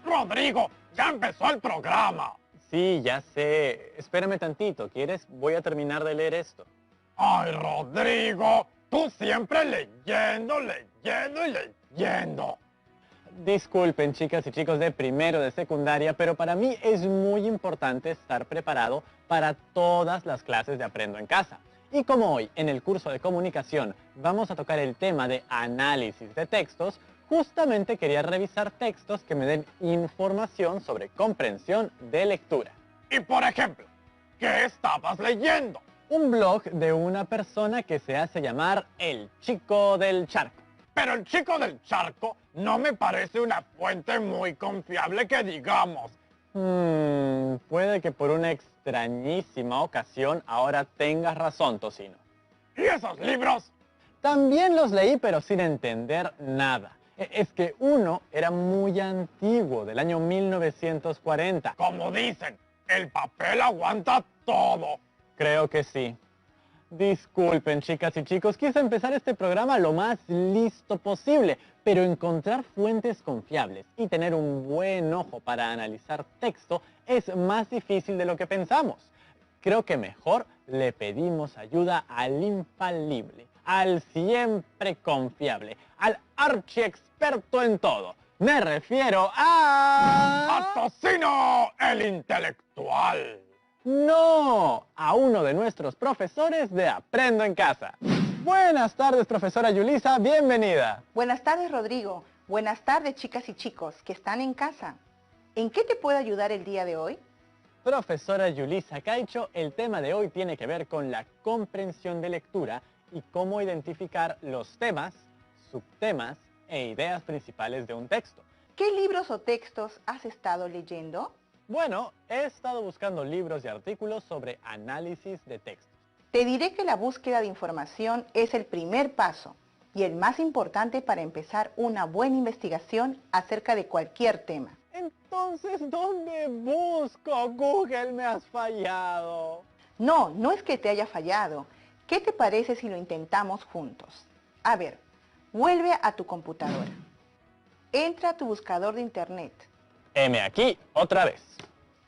Rodrigo, ya empezó el programa. Sí, ya sé. Espérame tantito, ¿quieres? Voy a terminar de leer esto. Ay, Rodrigo, tú siempre leyendo, leyendo y leyendo. Disculpen, chicas y chicos de primero de secundaria, pero para mí es muy importante estar preparado para todas las clases de Aprendo en Casa. Y como hoy, en el curso de comunicación, vamos a tocar el tema de análisis de textos, justamente quería revisar textos que me den información sobre comprensión de lectura. Y por ejemplo, ¿qué estabas leyendo? Un blog de una persona que se hace llamar El Chico del Charco. Pero el Chico del Charco no me parece una fuente muy confiable que digamos. Puede que por una extrañísima ocasión ahora tengas razón, Tocino. ¿Y esos libros? También los leí, pero sin entender nada. Es que uno era muy antiguo, del año 1940. Como dicen, el papel aguanta todo. Creo que sí. Disculpen, chicas y chicos, quise empezar este programa lo más listo posible, pero encontrar fuentes confiables y tener un buen ojo para analizar texto es más difícil de lo que pensamos. Creo que mejor le pedimos ayuda al infalible, al siempre confiable, al archiexperto en todo. Me refiero ¡A Tocino, el intelectual! ¡No! A uno de nuestros profesores de Aprendo en Casa. Buenas tardes, profesora Yulisa, bienvenida. Buenas tardes, Rodrigo. Buenas tardes, chicas y chicos que están en casa. ¿En qué te puedo ayudar el día de hoy? Profesora Yulisa Caicho, el tema de hoy tiene que ver con la comprensión de lectura y cómo identificar los temas, subtemas e ideas principales de un texto. ¿Qué libros o textos has estado leyendo? Bueno, he estado buscando libros y artículos sobre análisis de textos. Te diré que la búsqueda de información es el primer paso y el más importante para empezar una buena investigación acerca de cualquier tema. Entonces, ¿dónde busco? Google, me has fallado. No, no es que te haya fallado. ¿Qué te parece si lo intentamos juntos? A ver, vuelve a tu computadora. Entra a tu buscador de internet. Heme aquí, otra vez.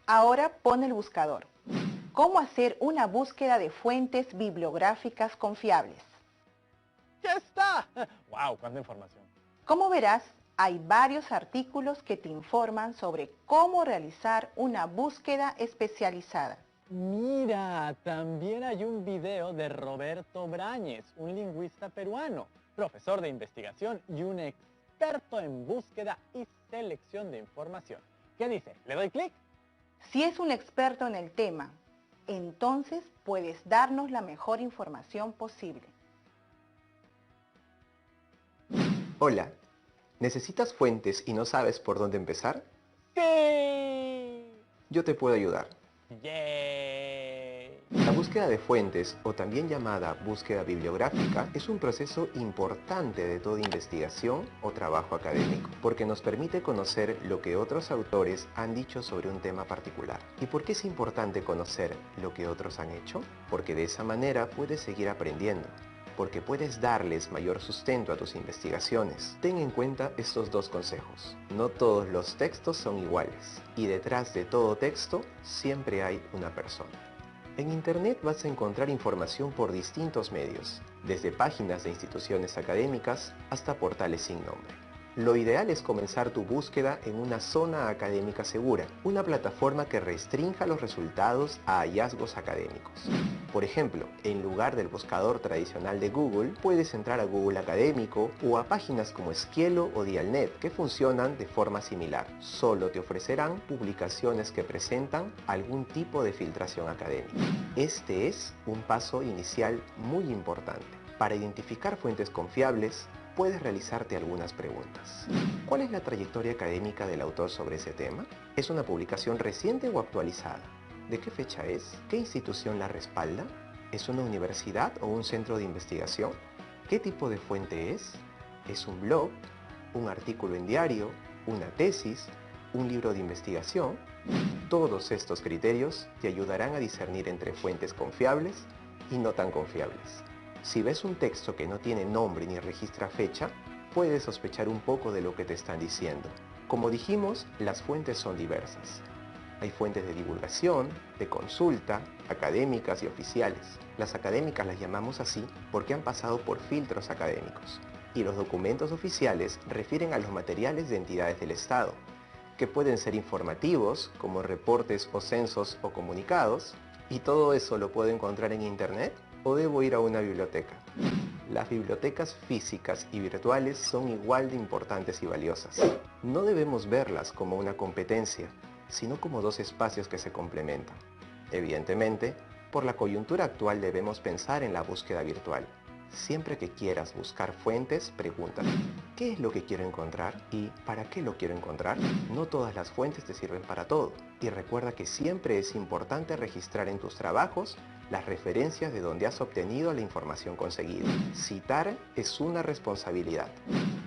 Ahora pon el buscador. ¿Cómo hacer una búsqueda de fuentes bibliográficas confiables? ¡Ya está! ¡Wow! ¡Cuánta información! Como verás, hay varios artículos que te informan sobre cómo realizar una búsqueda especializada. Mira, también hay un video de Roberto Brañez, un lingüista peruano, profesor de investigación y un experto en búsqueda y selección de información. ¿Qué dice? ¿Le doy clic? Si es un experto en el tema, entonces puedes darnos la mejor información posible. Hola, ¿necesitas fuentes y no sabes por dónde empezar? ¡Sí! Yo te puedo ayudar. ¡Yay! La búsqueda de fuentes, o también llamada búsqueda bibliográfica, es un proceso importante de toda investigación o trabajo académico, porque nos permite conocer lo que otros autores han dicho sobre un tema particular. ¿Y por qué es importante conocer lo que otros han hecho? Porque de esa manera puedes seguir aprendiendo, porque puedes darles mayor sustento a tus investigaciones. Ten en cuenta estos dos consejos. No todos los textos son iguales, y detrás de todo texto siempre hay una persona. En Internet vas a encontrar información por distintos medios, desde páginas de instituciones académicas hasta portales sin nombre. Lo ideal es comenzar tu búsqueda en una zona académica segura, una plataforma que restrinja los resultados a hallazgos académicos. Por ejemplo, en lugar del buscador tradicional de Google, puedes entrar a Google Académico o a páginas como Esquielo o Dialnet, que funcionan de forma similar. Solo te ofrecerán publicaciones que presentan algún tipo de filtración académica. Este es un paso inicial muy importante. Para identificar fuentes confiables, puedes realizarte algunas preguntas. ¿Cuál es la trayectoria académica del autor sobre ese tema? ¿Es una publicación reciente o actualizada? ¿De qué fecha es? ¿Qué institución la respalda? ¿Es una universidad o un centro de investigación? ¿Qué tipo de fuente es? ¿Es un blog? ¿Un artículo en diario? ¿Una tesis? ¿Un libro de investigación? Todos estos criterios te ayudarán a discernir entre fuentes confiables y no tan confiables. Si ves un texto que no tiene nombre ni registra fecha, puedes sospechar un poco de lo que te están diciendo. Como dijimos, las fuentes son diversas. Hay fuentes de divulgación, de consulta, académicas y oficiales. Las académicas las llamamos así porque han pasado por filtros académicos. Y los documentos oficiales refieren a los materiales de entidades del Estado, que pueden ser informativos, como reportes o censos o comunicados, y todo eso lo puedo encontrar en internet o debo ir a una biblioteca. Las bibliotecas físicas y virtuales son igual de importantes y valiosas. No debemos verlas como una competencia, sino como dos espacios que se complementan. Evidentemente, por la coyuntura actual debemos pensar en la búsqueda virtual. Siempre que quieras buscar fuentes, pregúntate, ¿qué es lo que quiero encontrar? ¿Y para qué lo quiero encontrar? No todas las fuentes te sirven para todo. Y recuerda que siempre es importante registrar en tus trabajos las referencias de donde has obtenido la información conseguida. Citar es una responsabilidad.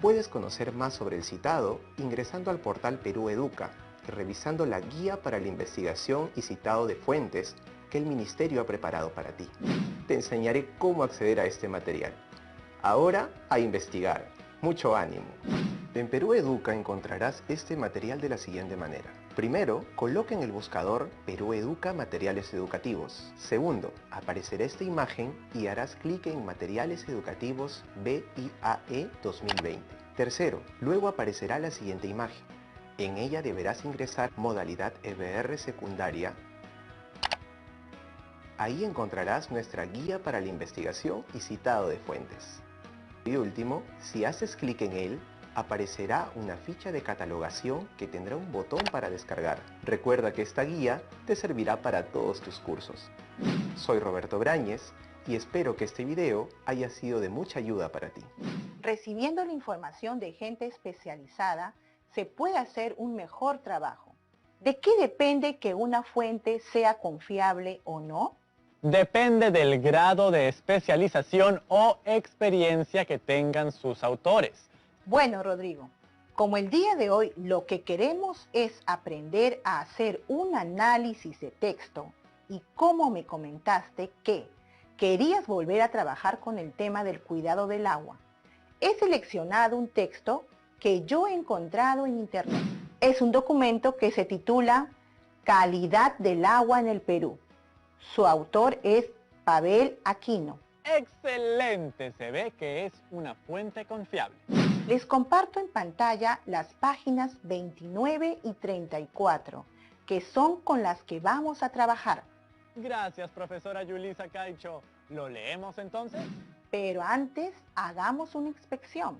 Puedes conocer más sobre el citado ingresando al portal Perú Educa y revisando la guía para la investigación y citado de fuentes que el Ministerio ha preparado para ti. Te enseñaré cómo acceder a este material. Ahora, a investigar. Mucho ánimo. En Perú Educa encontrarás este material de la siguiente manera. Primero, coloca en el buscador Perú Educa Materiales Educativos. Segundo, aparecerá esta imagen y harás clic en Materiales Educativos BIAE 2020. Tercero, luego aparecerá la siguiente imagen. En ella deberás ingresar modalidad EBR secundaria. Ahí encontrarás nuestra guía para la investigación y citado de fuentes. Y último, si haces clic en él, aparecerá una ficha de catalogación que tendrá un botón para descargar. Recuerda que esta guía te servirá para todos tus cursos. Soy Roberto Brañez y espero que este video haya sido de mucha ayuda para ti. Recibiendo la información de gente especializada, se puede hacer un mejor trabajo. ¿De qué depende que una fuente sea confiable o no? Depende del grado de especialización o experiencia que tengan sus autores. Bueno, Rodrigo, como el día de hoy lo que queremos es aprender a hacer un análisis de texto y como me comentaste que querías volver a trabajar con el tema del cuidado del agua, he seleccionado un texto que yo he encontrado en internet. Es un documento que se titula Calidad del agua en el Perú. Su autor es Pavel Aquino. ¡Excelente! Se ve que es una fuente confiable. Les comparto en pantalla las páginas 29 y 34, que son con las que vamos a trabajar. Gracias, profesora Yulisa Caicho. ¿Lo leemos entonces? Pero antes, hagamos una inspección.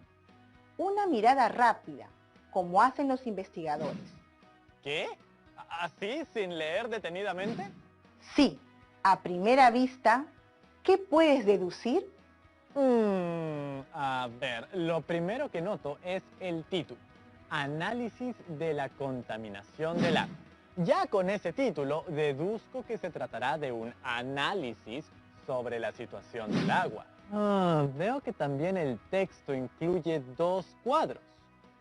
Una mirada rápida, como hacen los investigadores. ¿Qué? ¿Así, sin leer detenidamente? Sí, a primera vista, ¿qué puedes deducir? A ver, lo primero que noto es el título. Análisis de la contaminación del agua. Ya con ese título, deduzco que se tratará de un análisis sobre la situación del agua. Veo que también el texto incluye dos cuadros.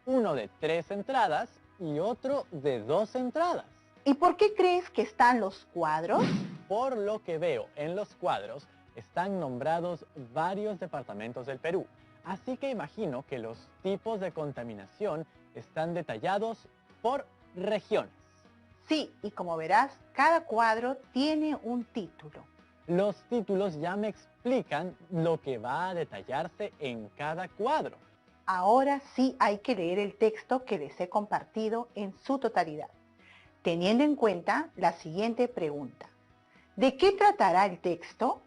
Uno de 3 entradas y otro de 2 entradas. ¿Y por qué crees que están los cuadros? Por lo que veo en los cuadros, están nombrados varios departamentos del Perú. Así que imagino que los tipos de contaminación están detallados por regiones. Sí, y como verás, cada cuadro tiene un título. Los títulos ya me explican lo que va a detallarse en cada cuadro. Ahora sí hay que leer el texto que les he compartido en su totalidad, teniendo en cuenta la siguiente pregunta. ¿De qué tratará el texto?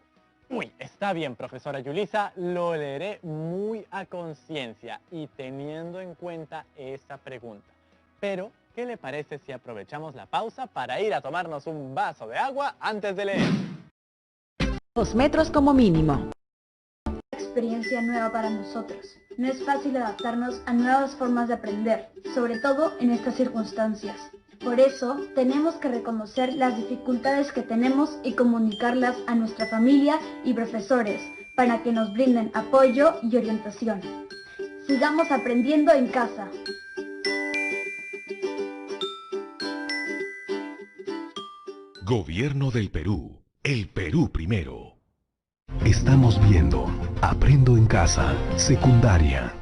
Uy, está bien, profesora Yulisa, lo leeré muy a conciencia y teniendo en cuenta esa pregunta. Pero, ¿qué le parece si aprovechamos la pausa para ir a tomarnos un vaso de agua antes de leer? 2 metros como mínimo. Experiencia nueva para nosotros. No es fácil adaptarnos a nuevas formas de aprender, sobre todo en estas circunstancias. Por eso, tenemos que reconocer las dificultades que tenemos y comunicarlas a nuestra familia y profesores para que nos brinden apoyo y orientación. Sigamos aprendiendo en casa. Gobierno del Perú. El Perú primero. Estamos viendo Aprendo en Casa, secundaria.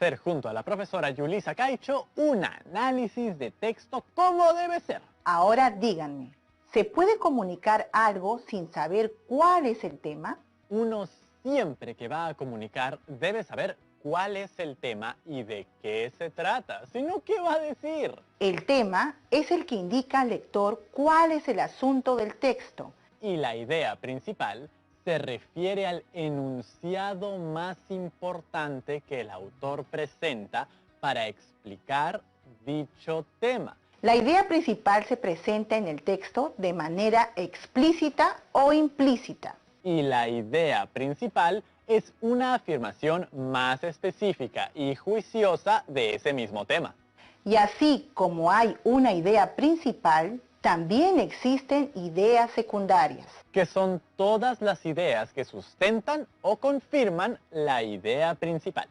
hacer junto a la profesora Yulisa Caicho un análisis de texto como debe ser. Ahora díganme, ¿se puede comunicar algo sin saber cuál es el tema? Uno siempre que va a comunicar debe saber cuál es el tema y de qué se trata, si no, ¿qué va a decir? El tema es el que indica al lector cuál es el asunto del texto. Y la idea principal se refiere al enunciado más importante que el autor presenta para explicar dicho tema. La idea principal se presenta en el texto de manera explícita o implícita. Y la idea principal es una afirmación más específica y juiciosa de ese mismo tema. Y así como hay una idea principal, también existen ideas secundarias, que son todas las ideas que sustentan o confirman la idea principal.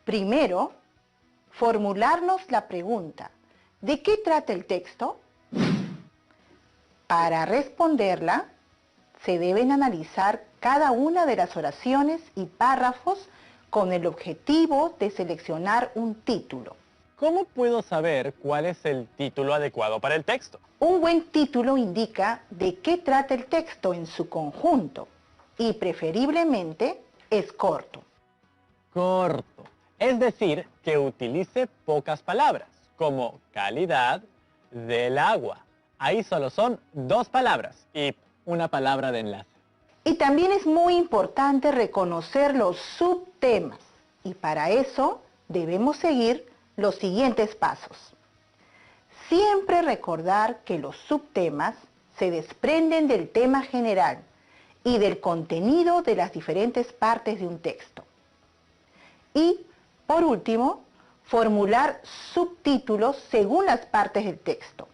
Primero, formularnos la pregunta, ¿de qué trata el texto? Para responderla, se deben analizar cada una de las oraciones y párrafos con el objetivo de seleccionar un título. ¿Cómo puedo saber cuál es el título adecuado para el texto? Un buen título indica de qué trata el texto en su conjunto y preferiblemente es corto. Corto. Es decir, que utilice pocas palabras, como calidad del agua. Ahí solo son 2 palabras y una palabra de enlace. Y también es muy importante reconocer los subtemas y para eso debemos seguir los siguientes pasos. Siempre recordar que los subtemas se desprenden del tema general y del contenido de las diferentes partes de un texto. Y, por último, formular subtítulos según las partes del texto.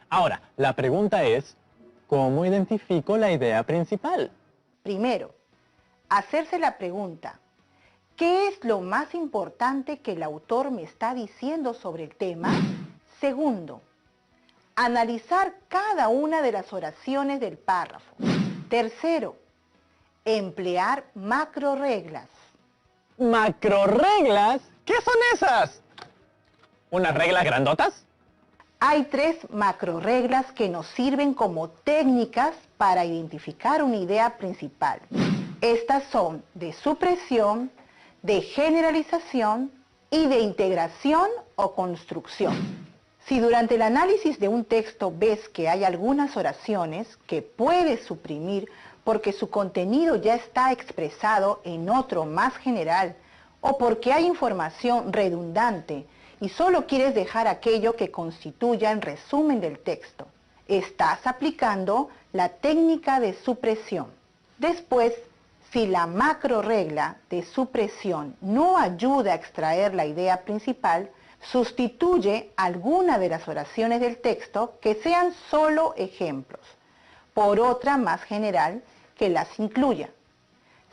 Ahora, la pregunta es, ¿cómo identifico la idea principal? Primero, hacerse la pregunta, ¿qué es lo más importante que el autor me está diciendo sobre el tema? Segundo, analizar cada una de las oraciones del párrafo. Tercero, emplear macroreglas. ¿Macroreglas? ¿Qué son esas? ¿Unas reglas grandotas? Hay 3 macroreglas que nos sirven como técnicas para identificar una idea principal. Estas son de supresión, de generalización y de integración o construcción. Si durante el análisis de un texto ves que hay algunas oraciones que puedes suprimir porque su contenido ya está expresado en otro más general o porque hay información redundante y solo quieres dejar aquello que constituya el resumen del texto, estás aplicando la técnica de supresión. Después, si la macroregla de supresión no ayuda a extraer la idea principal, sustituye alguna de las oraciones del texto que sean solo ejemplos, por otra más general que las incluya.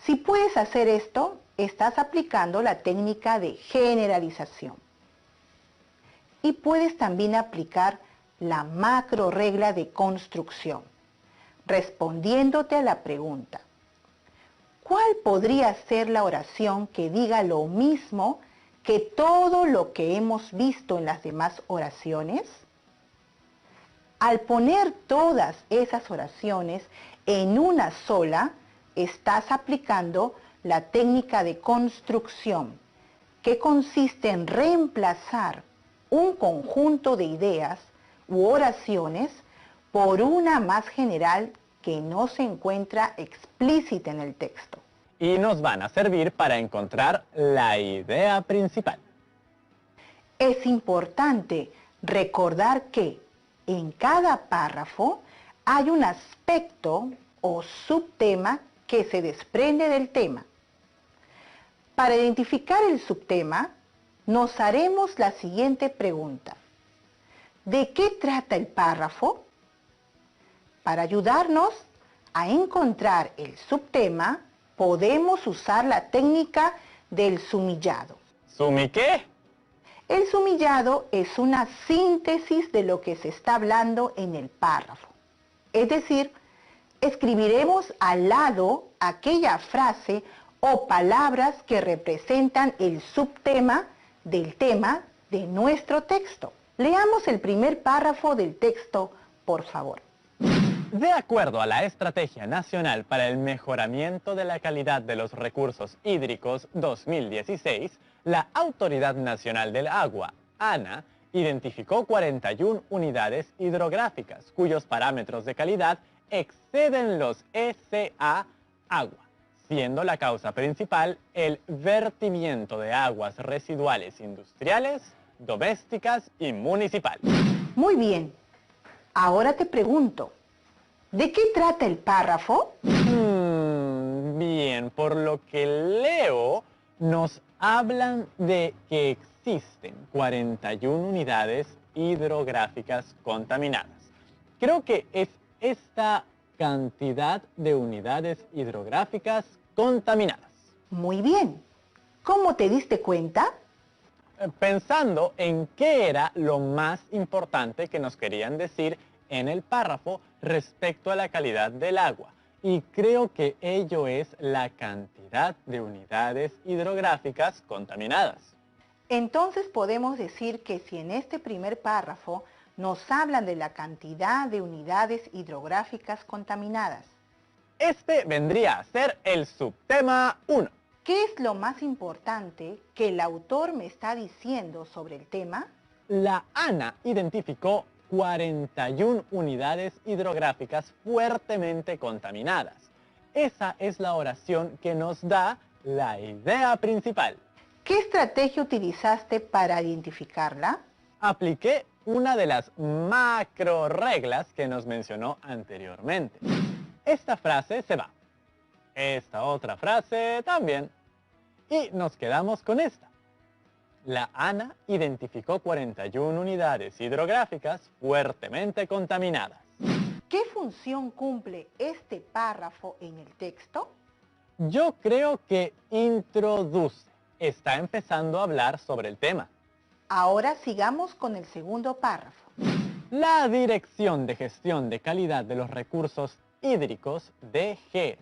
Si puedes hacer esto, estás aplicando la técnica de generalización. Y puedes también aplicar la macroregla de construcción, respondiéndote a la pregunta, ¿cuál podría ser la oración que diga lo mismo que todo lo que hemos visto en las demás oraciones? Al poner todas esas oraciones en una sola, estás aplicando la técnica de construcción, que consiste en reemplazar un conjunto de ideas u oraciones por una más general que no se encuentra explícita en el texto. Y nos van a servir para encontrar la idea principal. Es importante recordar que en cada párrafo hay un aspecto o subtema que se desprende del tema. Para identificar el subtema, nos haremos la siguiente pregunta. ¿De qué trata el párrafo? Para ayudarnos a encontrar el subtema, podemos usar la técnica del sumillado. ¿Sumi qué? El sumillado es una síntesis de lo que se está hablando en el párrafo. Es decir, escribiremos al lado aquella frase o palabras que representan el subtema del tema de nuestro texto. Leamos el primer párrafo del texto, por favor. De acuerdo a la Estrategia Nacional para el Mejoramiento de la Calidad de los Recursos Hídricos 2016, la Autoridad Nacional del Agua, ANA, identificó 41 unidades hidrográficas cuyos parámetros de calidad exceden los ECA agua, siendo la causa principal el vertimiento de aguas residuales industriales, domésticas y municipales. Muy bien. Ahora te pregunto, ¿de qué trata el párrafo? Bien, por lo que leo, nos hablan de que existen 41 unidades hidrográficas contaminadas. Creo que es esta cantidad de unidades hidrográficas contaminadas. Muy bien. ¿Cómo te diste cuenta? Pensando en qué era lo más importante que nos querían decir en el párrafo respecto a la calidad del agua. Y creo que ello es la cantidad de unidades hidrográficas contaminadas. Entonces podemos decir que si en este primer párrafo nos hablan de la cantidad de unidades hidrográficas contaminadas. Este vendría a ser el subtema 1. ¿Qué es lo más importante que el autor me está diciendo sobre el tema? La ANA identificó 41 unidades hidrográficas fuertemente contaminadas. Esa es la oración que nos da la idea principal. ¿Qué estrategia utilizaste para identificarla? Apliqué una de las macro reglas que nos mencionó anteriormente. Esta frase se va. Esta otra frase también. Y nos quedamos con esta. La ANA identificó 41 unidades hidrográficas fuertemente contaminadas. ¿Qué función cumple este párrafo en el texto? Yo creo que introduce. Está empezando a hablar sobre el tema. Ahora sigamos con el segundo párrafo. La Dirección de Gestión de Calidad de los Recursos Hídricos, DGCRH,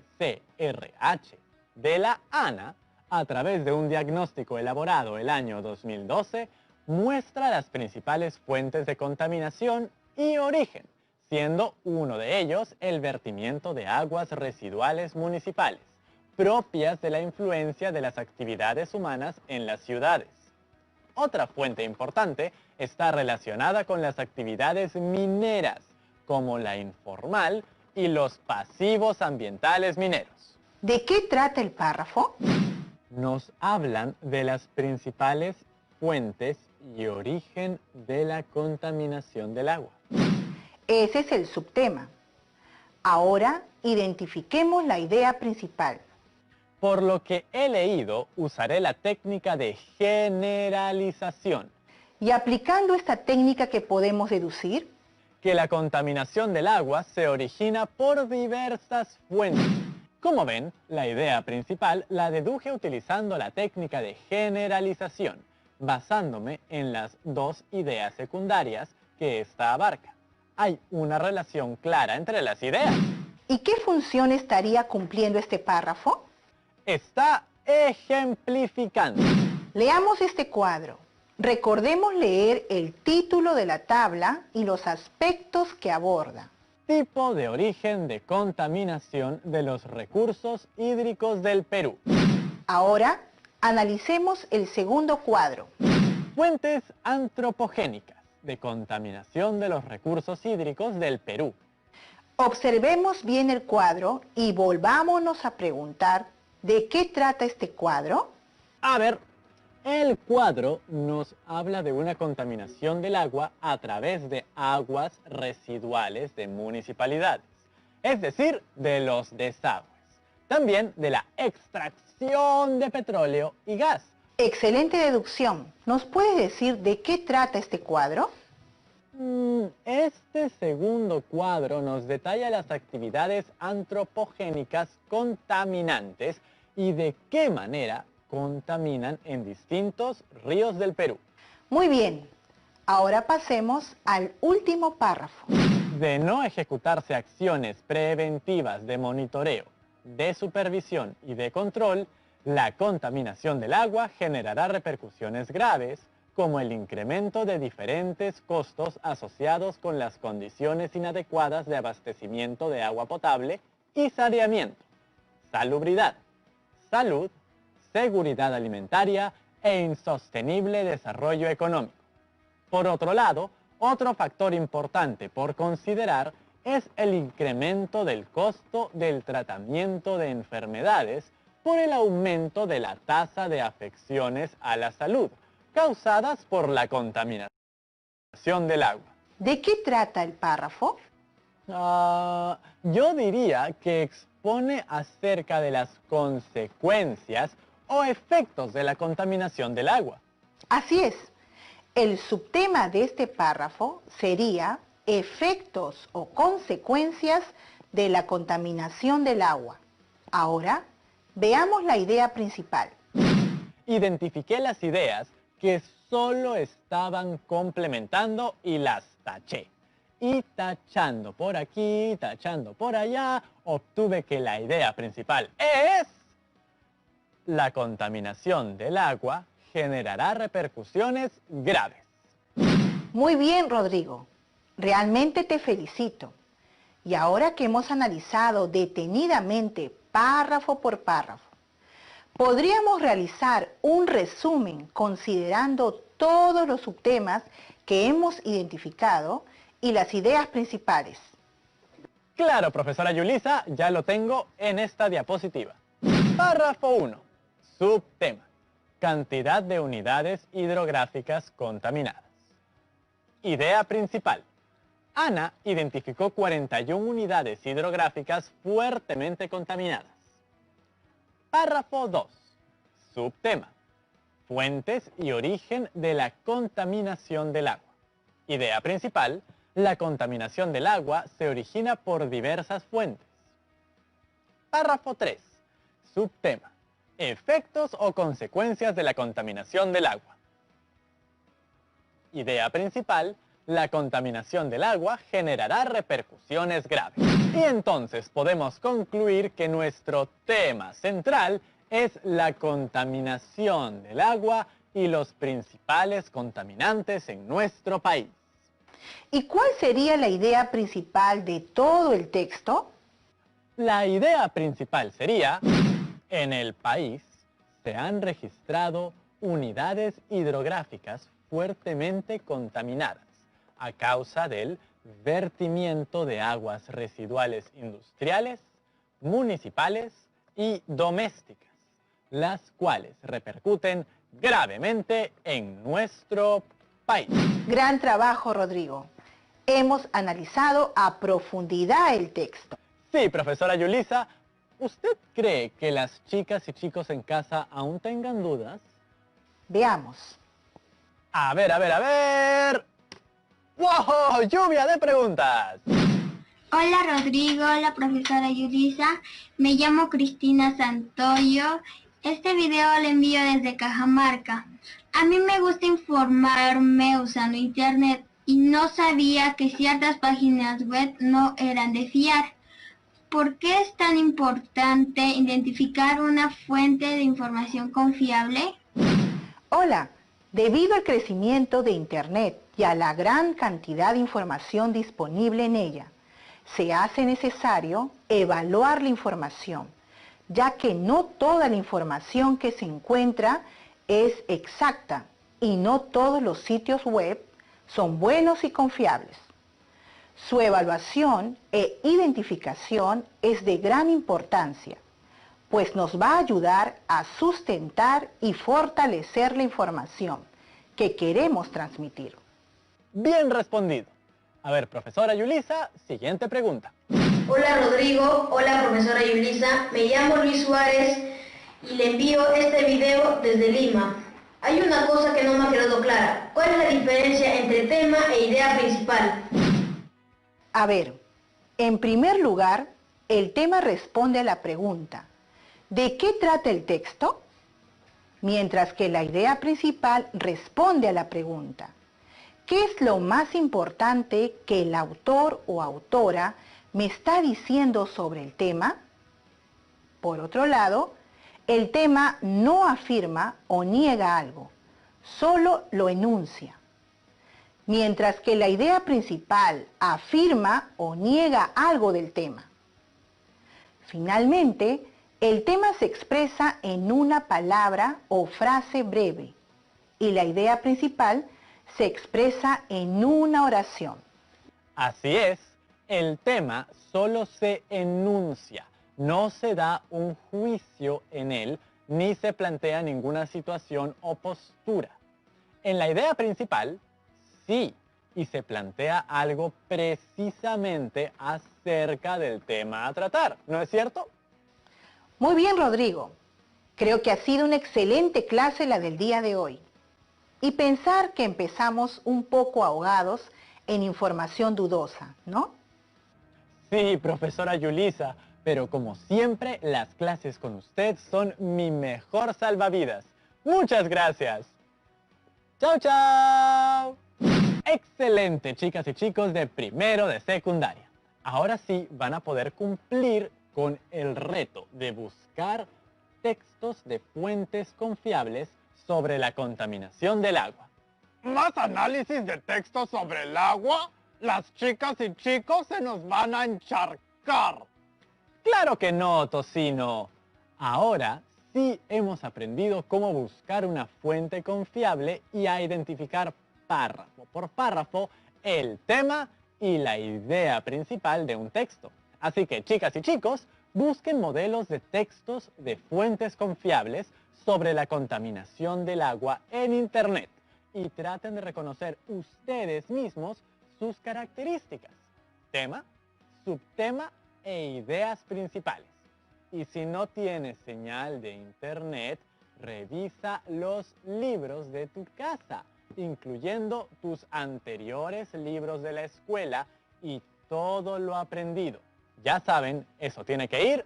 de la ANA, a través de un diagnóstico elaborado el año 2012, muestra las principales fuentes de contaminación y origen, siendo uno de ellos el vertimiento de aguas residuales municipales, propias de la influencia de las actividades humanas en las ciudades. Otra fuente importante está relacionada con las actividades mineras, como la informal y los pasivos ambientales mineros. ¿De qué trata el párrafo? Nos hablan de las principales fuentes y origen de la contaminación del agua. Ese es el subtema. Ahora identifiquemos la idea principal. Por lo que he leído, usaré la técnica de generalización. Y aplicando esta técnica, ¿qué podemos deducir? Que la contaminación del agua se origina por diversas fuentes. Como ven, la idea principal la deduje utilizando la técnica de generalización, basándome en las dos ideas secundarias que ésta abarca. Hay una relación clara entre las ideas. ¿Y qué función estaría cumpliendo este párrafo? Está ejemplificando. Leamos este cuadro. Recordemos leer el título de la tabla y los aspectos que aborda. Tipo de origen de contaminación de los recursos hídricos del Perú. Ahora, analicemos el segundo cuadro. Fuentes antropogénicas de contaminación de los recursos hídricos del Perú. Observemos bien el cuadro y volvámonos a preguntar ¿de qué trata este cuadro? A ver, el cuadro nos habla de una contaminación del agua a través de aguas residuales de municipalidades, es decir, de los desagües. También de la extracción de petróleo y gas. Excelente deducción. ¿Nos puede decir de qué trata este cuadro? Este segundo cuadro nos detalla las actividades antropogénicas contaminantes y de qué manera contaminan en distintos ríos del Perú. Muy bien. Ahora pasemos al último párrafo. De no ejecutarse acciones preventivas de monitoreo, de supervisión y de control, La contaminación del agua generará repercusiones graves, como el incremento de diferentes costos asociados con las condiciones inadecuadas de abastecimiento de agua potable y saneamiento, salubridad, salud, seguridad alimentaria e insostenible desarrollo económico. Por otro lado, otro factor importante por considerar es el incremento del costo del tratamiento de enfermedades por el aumento de la tasa de afecciones a la salud causadas por la contaminación del agua. ¿De qué trata el párrafo? Yo diría que expone acerca de las consecuencias o efectos de la contaminación del agua. Así es. El subtema de este párrafo sería efectos o consecuencias de la contaminación del agua. Ahora, veamos la idea principal. Identifiqué las ideas que solo estaban complementando y las taché. Y tachando por aquí, tachando por allá, obtuve que la idea principal es: la contaminación del agua generará repercusiones graves. Muy bien, Rodrigo. Realmente te felicito. Y ahora que hemos analizado detenidamente párrafo por párrafo, podríamos realizar un resumen considerando todos los subtemas que hemos identificado y las ideas principales. Claro, profesora Yulisa, ya lo tengo en esta diapositiva. Párrafo 1. Subtema: cantidad de unidades hidrográficas contaminadas. Idea principal: Ana identificó 41 unidades hidrográficas fuertemente contaminadas. Párrafo 2. Subtema: fuentes y origen de la contaminación del agua. Idea principal: la contaminación del agua se origina por diversas fuentes. Párrafo 3. Subtema: efectos o consecuencias de la contaminación del agua. Idea principal: la contaminación del agua generará repercusiones graves. Y entonces podemos concluir que nuestro tema central es la contaminación del agua y los principales contaminantes en nuestro país. ¿Y cuál sería la idea principal de todo el texto? La idea principal sería: en el país se han registrado unidades hidrográficas fuertemente contaminadas a causa del vertimiento de aguas residuales industriales, municipales y domésticas, las cuales repercuten gravemente en nuestro país. Gran trabajo, Rodrigo. Hemos analizado a profundidad el texto. Sí, profesora Yulisa, ¿usted cree que las chicas y chicos en casa aún tengan dudas? Veamos. A ver. ¡Wow! ¡Lluvia de preguntas! Hola Rodrigo, hola profesora Yulisa, me llamo Cristina Santoyo. Este video lo envío desde Cajamarca. A mí me gusta informarme usando internet y no sabía que ciertas páginas web no eran de fiar. ¿Por qué es tan importante identificar una fuente de información confiable? Hola, debido al crecimiento de Internet y a la gran cantidad de información disponible en ella, se hace necesario evaluar la información, ya que no toda la información que se encuentra es exacta y no todos los sitios web son buenos y confiables. Su evaluación e identificación es de gran importancia, pues nos va a ayudar a sustentar y fortalecer la información que queremos transmitir. Bien respondido. A ver, profesora Yulisa, siguiente pregunta. Hola Rodrigo, hola profesora Yulisa, me llamo Luis Suárez y le envío este video desde Lima. Hay una cosa que no me ha quedado clara. ¿Cuál es la diferencia entre tema e idea principal? A ver, en primer lugar, el tema responde a la pregunta: ¿de qué trata el texto? Mientras que la idea principal responde a la pregunta: ¿qué es lo más importante que el autor o autora me está diciendo sobre el tema? Por otro lado, El tema no afirma o niega algo, solo lo enuncia. Mientras que la idea principal afirma o niega algo del tema. Finalmente, el tema se expresa en una palabra o frase breve y la idea principal se expresa en una oración. Así es, el tema solo se enuncia, no se da un juicio en él ni se plantea ninguna situación o postura. En la idea principal, sí, y se plantea algo precisamente acerca del tema a tratar, ¿no es cierto? Muy bien, Rodrigo. Creo que ha sido una excelente clase la del día de hoy. Y pensar que empezamos un poco ahogados en información dudosa, ¿no? Sí, profesora Yulisa, pero como siempre, las clases con usted son mi mejor salvavidas. ¡Muchas gracias! ¡Chao, chao! Excelente, chicas y chicos de primero de secundaria. Ahora sí van a poder cumplir con el reto de buscar textos de fuentes confiables sobre la contaminación del agua. ¿Más análisis de texto sobre el agua? Las chicas y chicos se nos van a encharcar. ¡Claro que no, Tocino! Ahora sí hemos aprendido cómo buscar una fuente confiable y a identificar párrafo por párrafo el tema y la idea principal de un texto. Así que, chicas y chicos, busquen modelos de textos de fuentes confiables sobre la contaminación del agua en Internet y traten de reconocer ustedes mismos sus características, tema, subtema e ideas principales. Y si no tienes señal de Internet, revisa los libros de tu casa, incluyendo tus anteriores libros de la escuela y todo lo aprendido. Ya saben, eso tiene que ir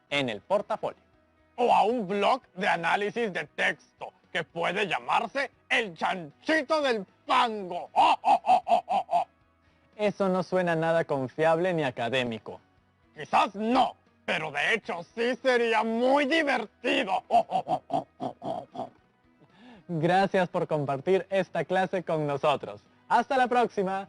en el portafolio. O a un blog de análisis de texto que puede llamarse El Chanchito del Fango. ¡Oh, oh, oh, oh, oh, oh! Eso no suena nada confiable ni académico. Quizás no, pero de hecho sí sería muy divertido. ¡Oh, oh, oh, oh, oh, oh, oh! Gracias por compartir esta clase con nosotros. ¡Hasta la próxima!